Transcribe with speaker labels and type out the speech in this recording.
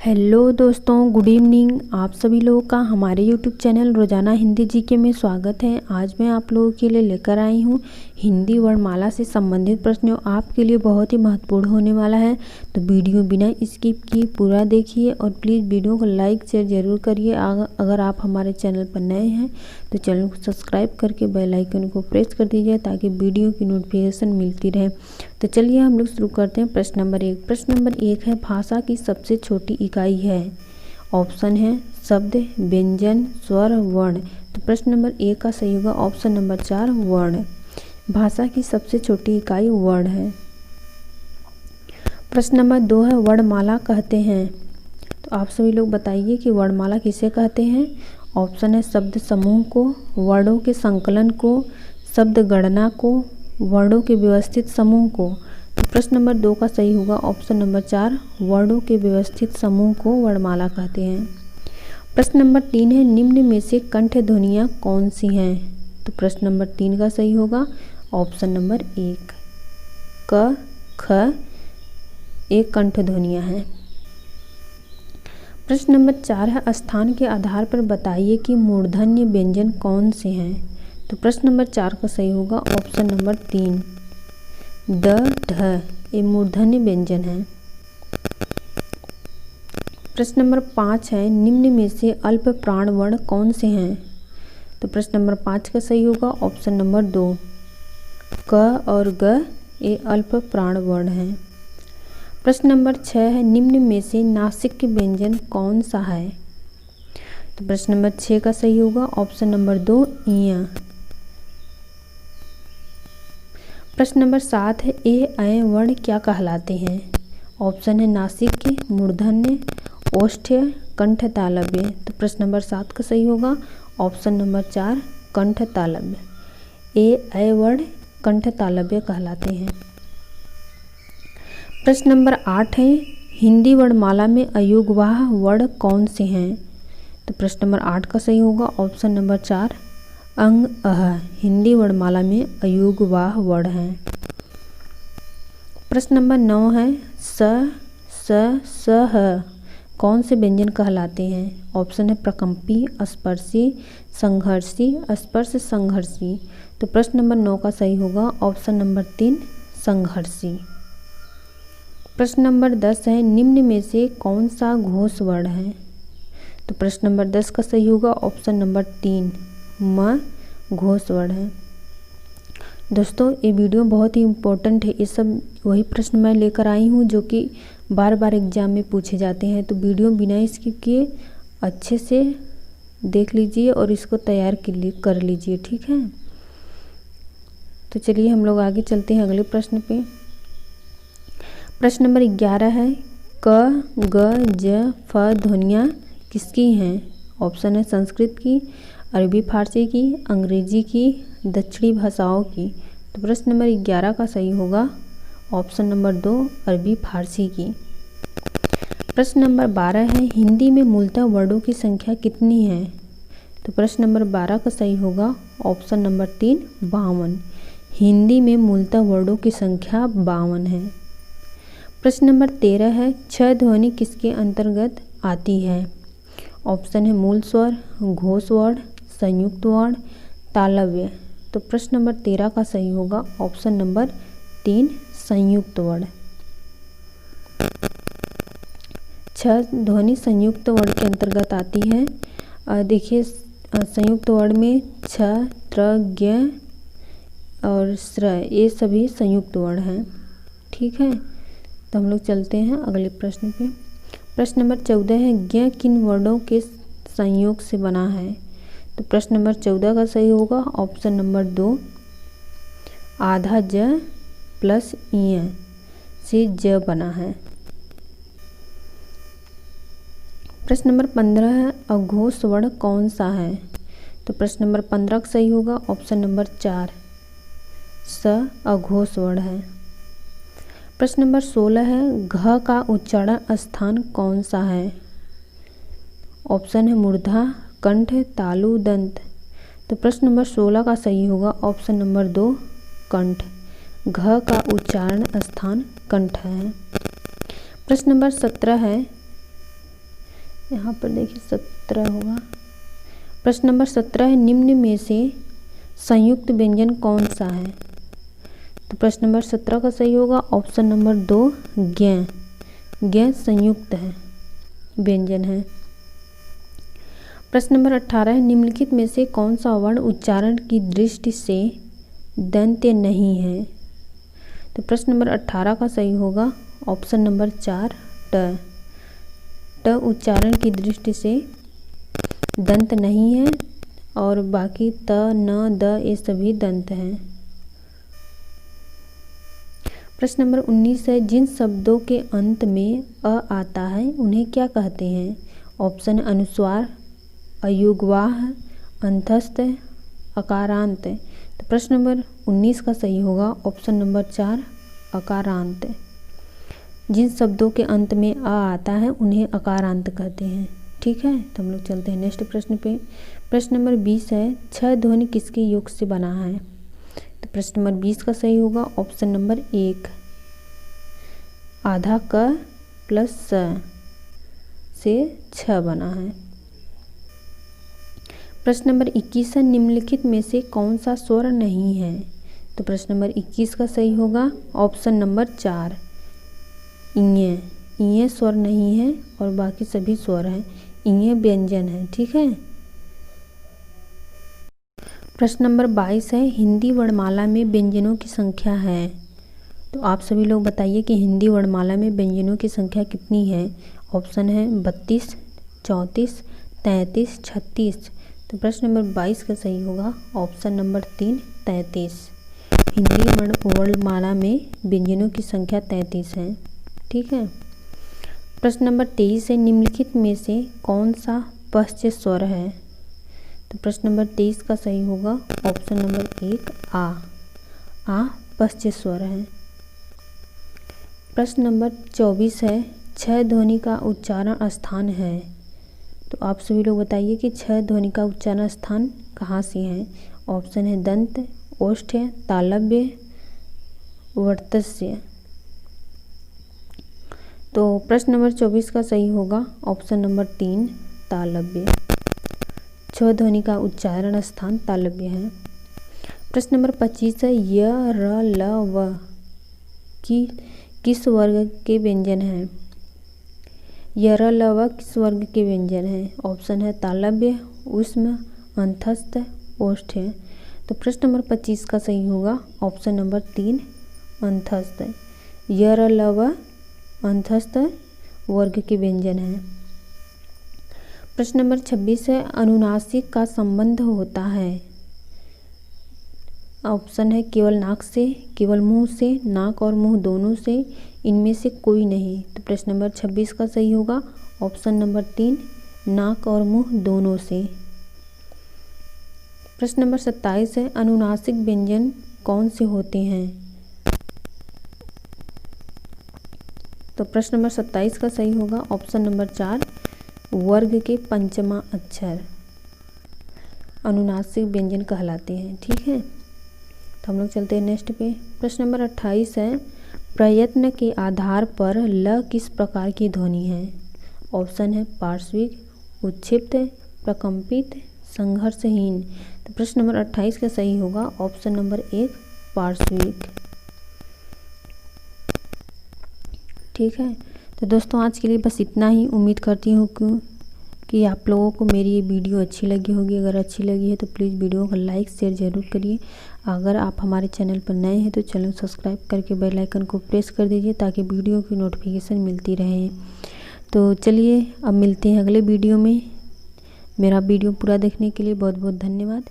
Speaker 1: Hello दोस्तों, good evening. आप सभी लोगों का हमारे यूट्यूब चैनल रोजाना हिंदी जीके में स्वागत है। आज मैं आप लोगों के लिए लेकर आई हूँ हिंदी वर्णमाला से संबंधित प्रश्न आपके लिए बहुत ही महत्वपूर्ण होने वाला है। तो वीडियो बिना स्किप किए पूरा देखिए और प्लीज़ वीडियो को लाइक शेयर ज़रूर करिए। अगर आप हमारे चैनल पर नए हैं तो चैनल को सब्सक्राइब करके बेल आइकन को प्रेस कर दीजिए ताकि वीडियो की नोटिफिकेशन मिलती रहे। तो चलिए हम लोग शुरू करते हैं। प्रश्न नंबर 1। प्रश्न नंबर 1 है, भाषा की सबसे छोटी इकाई है। ऑप्शन है शब्द, व्यंजन, स्वर, वर्ण। तो प्रश्न नंबर 1 का सही होगा ऑप्शन नंबर 4 वर्ण। भाषा की सबसे छोटी इकाई वर्ण है। प्रश्न नंबर 2 है, वर्णमाला कहते हैं। तो आप सभी लोग बताइए कि वर्णमाला किसे कहते हैं। ऑप्शन है शब्द समूह को, वर्णों के संकलन को, शब्द गणना को, वर्णों के व्यवस्थित समूह को। तो प्रश्न नंबर 2 का सही होगा ऑप्शन नंबर 4 वर्णों के व्यवस्थित समूह को वर्णमाला कहते हैं। प्रश्न नंबर 3 है, निम्न में से कंठ ध्वनियाँ कौन सी हैं। तो प्रश्न नंबर 3 का सही होगा ऑप्शन नंबर 1 क ख एक कंठ ध्वनियाँ हैं। प्रश्न नंबर 4 है, स्थान के आधार पर बताइए कि मूर्धन्य व्यंजन कौन से हैं। तो प्रश्न नंबर 4 का सही होगा ऑप्शन नंबर 3 ड ढ ये मूर्धन्य व्यंजन है। प्रश्न नंबर 5 है, निम्न में से अल्प प्राण वर्ण कौन से हैं। तो प्रश्न नंबर 5 का सही होगा ऑप्शन नंबर 2 क और ग ये अल्प प्राण वर्ण हैं। प्रश्न नंबर 6 है, निम्न में से नासिक व्यंजन कौन सा है। तो प्रश्न नंबर 6 का सही होगा ऑप्शन नंबर 2 ईया। प्रश्न नंबर 7 है, ए ऐ वर्ण क्या कहलाते हैं। ऑप्शन है नासिक, मूर्धन्य, ओष्ठ्य, कंठ तालव्य। तो प्रश्न नंबर 7 का सही होगा ऑप्शन नंबर 4 कंठ तालव्य। ए ऐ वर्ण कंठ तालव्य कहलाते हैं। प्रश्न नंबर 8 है, हिंदी वर्णमाला में अयोगवाह वर्ण कौन से हैं। तो प्रश्न नंबर 8 का सही होगा ऑप्शन नंबर 4 अंग अह हिंदी वर्णमाला में अयोगवाह वर्ण हैं। प्रश्न नंबर 9 है, स स ह कौन से व्यंजन कहलाते हैं। ऑप्शन है प्रकंपी, स्पर्शी, संघर्षी, स्पर्श संघर्षी। तो प्रश्न नंबर 9 का सही होगा ऑप्शन नंबर 3 संघर्षी। प्रश्न नंबर 10 है, निम्न में से कौन सा घोष वर्ण है। तो प्रश्न नंबर 10 का सही होगा ऑप्शन नंबर 3 म घोष वर्ण है। दोस्तों ये वीडियो बहुत ही इम्पोर्टेंट है। ये सब वही प्रश्न मैं लेकर आई हूँ जो कि बार बार एग्जाम में पूछे जाते हैं। तो वीडियो बिना स्किप किए अच्छे से देख लीजिए और इसको तैयार कर लीजिए, ठीक है। तो चलिए हम लोग आगे चलते हैं अगले प्रश्न पे। प्रश्न नंबर 11 है, क ग ज फ ध्वनियाँ किसकी हैं। ऑप्शन है संस्कृत की, अरबी फारसी की, अंग्रेजी की, दक्षिणी भाषाओं की। तो प्रश्न नंबर 11 का सही होगा ऑप्शन नंबर 2 अरबी फारसी की। प्रश्न नंबर 12 है, हिंदी में मूलतः वर्णों की संख्या कितनी है। तो प्रश्न नंबर 12 का सही होगा ऑप्शन नंबर 3 52। हिंदी में मूलतः वर्णों की संख्या 52 है। प्रश्न नंबर 13 है, छह ध्वनि किसके अंतर्गत आती है। ऑप्शन है मूल स्वर, घोष वर्ण, संयुक्त वर्ण, तालव्य। तो प्रश्न नंबर 13 का सही होगा ऑप्शन नंबर 3 संयुक्त वर्ण। छह ध्वनि संयुक्त वर्ण के अंतर्गत आती है। देखिए संयुक्त वर्ण में छ, त्र, ज्ञ और स्र ये सभी संयुक्त वर्ण हैं, ठीक है। तो हम लोग चलते हैं अगले प्रश्न पे। प्रश्न नंबर 14 है, ज्ञ किन वर्णों के संयोग से बना है। तो प्रश्न नंबर 14 का सही होगा ऑप्शन नंबर 2 आधा ज प्लस ईय से ज बना है। प्रश्न नंबर 15 है, अघोष वर्ण कौन सा है। तो प्रश्न नंबर 15 का सही होगा ऑप्शन नंबर 4 स अघोष वर्ण है। प्रश्न नंबर 16 है, घ का उच्चारण स्थान कौन सा है। ऑप्शन है मूर्धा, कंठ, तालु, दंत। तो प्रश्न नंबर 16 का सही होगा ऑप्शन नंबर 2 कंठ। घ का उच्चारण स्थान कंठ है। प्रश्न नंबर 17 है, यहाँ पर देखिए 17 होगा। प्रश्न नंबर 17 है, निम्न में से संयुक्त व्यंजन कौन सा है? तो प्रश्न नंबर 17 का सही होगा ऑप्शन नंबर 2 ज्ञ। ज्ञ संयुक्त है, व्यंजन है। प्रश्न नंबर 18 है, निम्नलिखित में से कौन सा वर्ण उच्चारण की दृष्टि से दंत्य नहीं है? तो प्रश्न नंबर 18 का सही होगा ऑप्शन नंबर 4 ट। ट उच्चारण की दृष्टि से दंत नहीं है और बाकी त, न, द ये सभी दंत हैं। प्रश्न नंबर 19 है, जिन शब्दों के अंत में अ आता है उन्हें क्या कहते हैं? ऑप्शन अनुस्वार, अयुग्वाह, अंतस्थ, अकारांत। तो प्रश्न नंबर 19 का सही होगा ऑप्शन नंबर 4 अकारांत। जिन शब्दों के अंत में अ आता है उन्हें अकारांत कहते हैं। ठीक है, तो हम लोग चलते हैं नेक्स्ट प्रश्न पे। प्रश्न नंबर 20 है, छह ध्वनि किसके योग से बना है? तो प्रश्न नंबर 20 का सही होगा ऑप्शन नंबर 1 आधा क प्लस स से 6 बना है। प्रश्न नंबर 21 है, निम्नलिखित में से कौन सा स्वर नहीं है? तो प्रश्न नंबर 21 का सही होगा ऑप्शन नंबर 4 इञ। इञ स्वर नहीं है और बाकी सभी स्वर हैं। इञ व्यंजन है। ठीक है। प्रश्न नंबर 22 है, हिंदी वर्णमाला में व्यंजनों की संख्या है? तो आप सभी लोग बताइए कि हिंदी वर्णमाला में व्यंजनों की संख्या कितनी है? ऑप्शन है 32, 34, 33, 36। तो प्रश्न नंबर 22 का सही होगा ऑप्शन नंबर 3 33। हिंदी वर्णमाला में व्यंजनों की संख्या 33 है। ठीक है। प्रश्न नंबर 23 है, निम्नलिखित में से कौन सा पश्च स्वर है? तो प्रश्न नंबर 23 का सही होगा ऑप्शन नंबर 1 आ पश्च स्वर है। प्रश्न नंबर 24 है, छह ध्वनि का उच्चारण स्थान है? तो आप सभी लोग बताइए कि छह ध्वनि का उच्चारण स्थान कहाँ से है? ऑप्शन है दंत, ओष्ठ, तालव्य, वर्तस्य। तो प्रश्न नंबर 24 का सही होगा ऑप्शन नंबर 3 तालव्य। छह ध्वनि का उच्चारण स्थान तालव्य है। प्रश्न नंबर 25 है, य, र, ल, व की किस वर्ग के व्यंजन हैं? य, र, ल, व किस वर्ग के व्यंजन हैं? ऑप्शन है तालव्य, ऊष्म, अंतस्थ, ओष्ठ। तो प्रश्न नंबर 25 का सही होगा ऑप्शन नंबर 3 अंतस्थ। य, र, ल, व अंतस्थ वर्ग के व्यंजन हैं। प्रश्न नंबर 26 है, अनुनासिक का संबंध होता है? ऑप्शन है केवल नाक से, केवल मुंह से, नाक और मुंह दोनों से, इनमें से कोई नहीं। तो प्रश्न नंबर 26 का सही होगा ऑप्शन नंबर 3 नाक और मुंह दोनों से। प्रश्न नंबर 27 है, अनुनासिक व्यंजन कौन से होते हैं? तो प्रश्न नंबर 27 का सही होगा ऑप्शन नंबर 4 वर्ग के पंचमा अक्षर अनुनासिक व्यंजन कहलाते हैं। ठीक है, तो हम लोग चलते हैं नेक्स्ट पे। प्रश्न नंबर 28 है, प्रयत्न के आधार पर ल किस प्रकार की ध्वनि है? ऑप्शन है पार्श्विक, उच्छिप्त, प्रकंपित, संघर्षहीन। तो प्रश्न नंबर 28 का सही होगा ऑप्शन नंबर 1 पार्श्विक। ठीक है, तो दोस्तों आज के लिए बस इतना ही। उम्मीद करती हूँ कि आप लोगों को मेरी ये वीडियो अच्छी लगी होगी। अगर अच्छी लगी है तो प्लीज़ वीडियो को लाइक शेयर ज़रूर करिए। अगर आप हमारे चैनल पर नए हैं तो चैनल सब्सक्राइब करके बेल आइकन को प्रेस कर दीजिए ताकि वीडियो की नोटिफिकेशन मिलती रहे। तो चलिए अब मिलते हैं अगले वीडियो में। मेरा वीडियो पूरा देखने के लिए बहुत बहुत धन्यवाद।